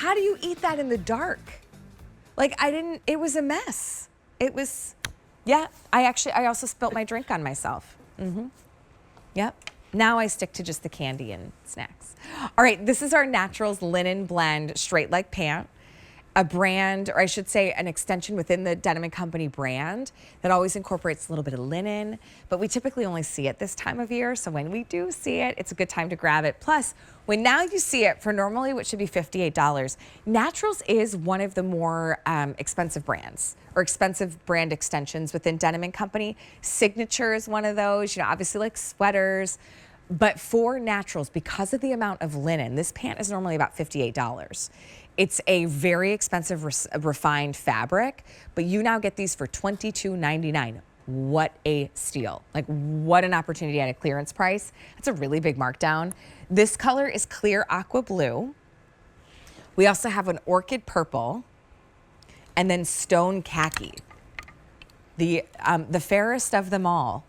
how do you eat that in the dark? Like it was a mess. It was, yeah, I also spilt my drink on myself. Yep. Now I stick to just the candy and snacks. All right, this is our Naturals Linen Blend Straight Leg Pant. A brand, or I should say an extension within the Denim & Company brand that always incorporates a little bit of linen, but we typically only see it this time of year, so when we do see it, it's a good time to grab it. Plus, when now you see it for normally what should be $58, Naturals is one of the more expensive brands, or expensive brand extensions within Denim & Company. Signature is one of those, you know, obviously like sweaters, but for Naturals, because of the amount of linen, this pant is normally about $58. It's a very expensive refined fabric, but you now get these for $22.99. What a steal. Like, what an opportunity at a clearance price. That's a really big markdown. This color is clear aqua blue. We also have an orchid purple and then stone khaki. The fairest of them all.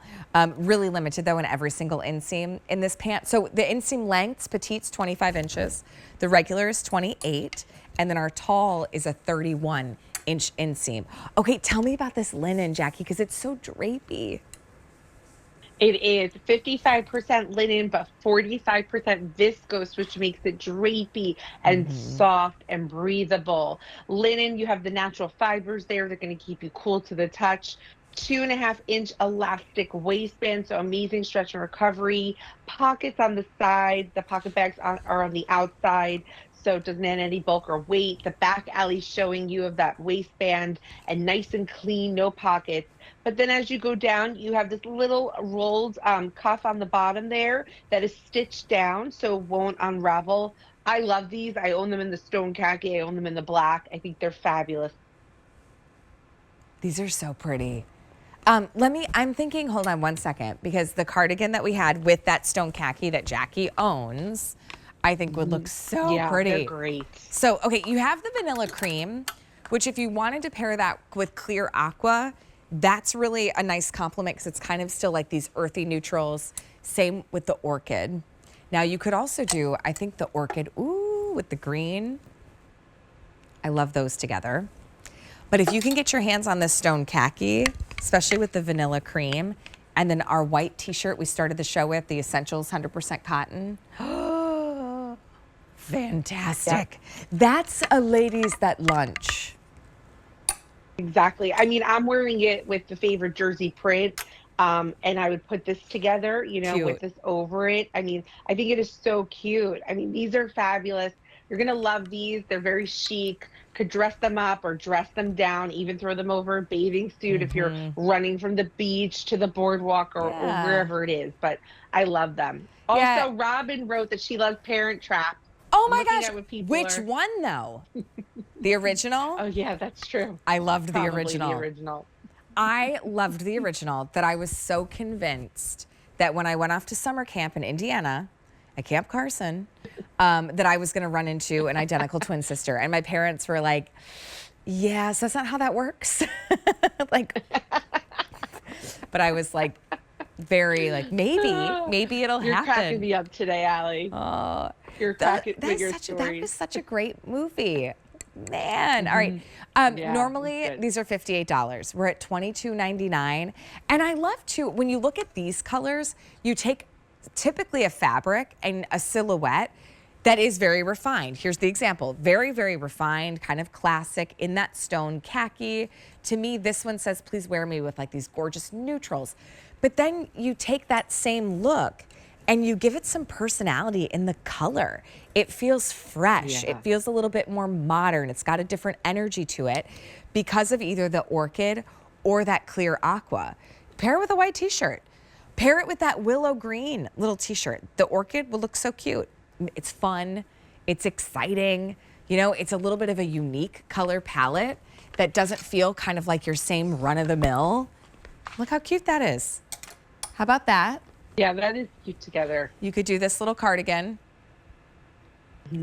Really limited though in every single inseam in this pant. So the inseam length's petite's 25 inches, the regular is 28, and then our tall is a 31-inch inseam. Okay, tell me about this linen, Jackie, because it's so drapey. It is 55% linen, but 45% viscose, which makes it drapey and soft and breathable. Linen, you have the natural fibers there. They're going to keep you cool to the touch. 2.5-inch elastic waistband, so amazing stretch and recovery. Pockets on the side. The pocket bags are on the outside, so it doesn't add any bulk or weight. The back alley showing you of that waistband and nice and clean, no pockets. But then as you go down, you have this little rolled cuff on the bottom there that is stitched down so it won't unravel. I love these. I own them in the stone khaki. I own them in the black. I think they're fabulous. These are so pretty. I'm thinking, hold on one second, because the cardigan that we had with that stone khaki that Jackie owns, I think would look so pretty. They're great. So, okay, you have the vanilla cream, which if you wanted to pair that with clear aqua, that's really a nice compliment because it's kind of still like these earthy neutrals. Same with the orchid. Now you could also do, I think the orchid, ooh, with the green. I love those together. But if you can get your hands on this stone khaki, especially with the vanilla cream, and then our white t-shirt we started the show with, the Essentials 100% cotton. Fantastic. Yeah. That's a ladies that lunch. Exactly. I mean, I'm wearing it with the favorite jersey print, and I would put this together, you know, with this over it. I mean, I think it is so cute. I mean, these are fabulous. You're going to love these. They're very chic. Could dress them up or dress them down, even throw them over a bathing suit if you're running from the beach to the boardwalk or wherever it is. But I love them. Also, Robin wrote that she loves Parent Trap. Oh my gosh. Which one though? The original? Oh yeah, that's true. I loved the Probably original. The original. I loved the original that I was so convinced that when I went off to summer camp in Indiana, at Camp Carson, that I was going to run into an identical twin sister. And my parents were like, yes, that's not how that works. Like, but I was like, very like, maybe it'll happen. You're cracking me up today, Allie. You're cracking with your stories. That was such a great movie. Man. All right. Normally, these are $58. We're at $22.99. And I love, too, when you look at these colors, you take typically a fabric and a silhouette that is very refined. Here's the example. Very, very refined, kind of classic in that stone khaki. To me, this one says, please wear me with like these gorgeous neutrals. But then you take that same look and you give it some personality in the color. It feels fresh. It feels a little bit more modern. It's got a different energy to it because of either the orchid or that clear aqua. Pair it with a white t-shirt. Pair it with that willow green little t-shirt. The orchid will look so cute. It's fun. It's exciting. You know, it's a little bit of a unique color palette that doesn't feel kind of like your same run-of-the-mill. Look how cute that is. How about that? Yeah, that is cute together. You could do this little cardigan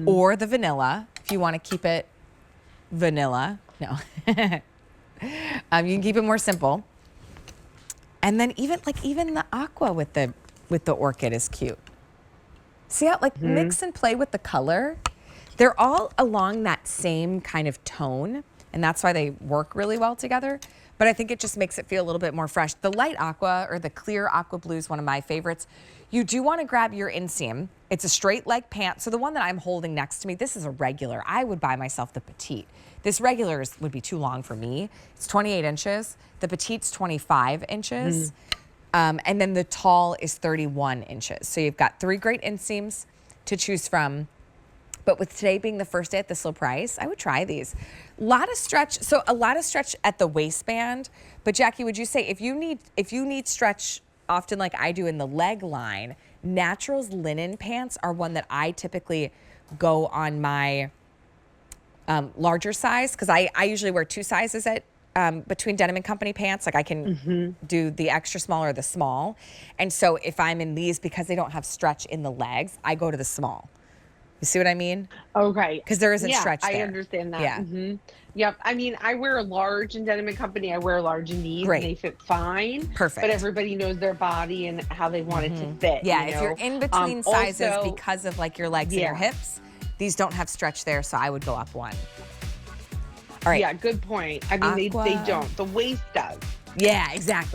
or the vanilla if you want to keep it vanilla. No. You can keep it more simple. And then even the aqua with the orchid is cute. See how mix and play with the color? They're all along that same kind of tone, and that's why they work really well together. But I think it just makes it feel a little bit more fresh. The light aqua or the clear aqua blue is one of my favorites. You do want to grab your inseam. It's a straight leg pant. So the one that I'm holding next to me, this is a regular. I would buy myself the petite. This regular would be too long for me. It's 28 inches. The petite's 25 inches. And then the tall is 31 inches. So you've got 3 great inseams to choose from. But with today being the first day at this low price, I would try these. A lot of stretch at the waistband. But Jackie, would you say if you need stretch often like I do in the leg line, Naturals linen pants are one that I typically go on my larger size, because I usually wear 2 sizes at between Denim and Company pants. Like I can do the extra small or the small. And so if I'm in these, because they don't have stretch in the legs, I go to the small. You see what I mean? Okay. Because there isn't stretch there. I understand that. Yeah. Yep. I mean, I wear a large in Denim and Company. I wear a large in these. Great. And they fit fine. Perfect. But everybody knows their body and how they want it to fit. Yeah, you if know? you're in between sizes Also, because of like your legs and your hips, these don't have stretch there, so I would go up 1. All right. Yeah, good point. I mean, they Aqua. don't. The waist does. Yeah, exactly.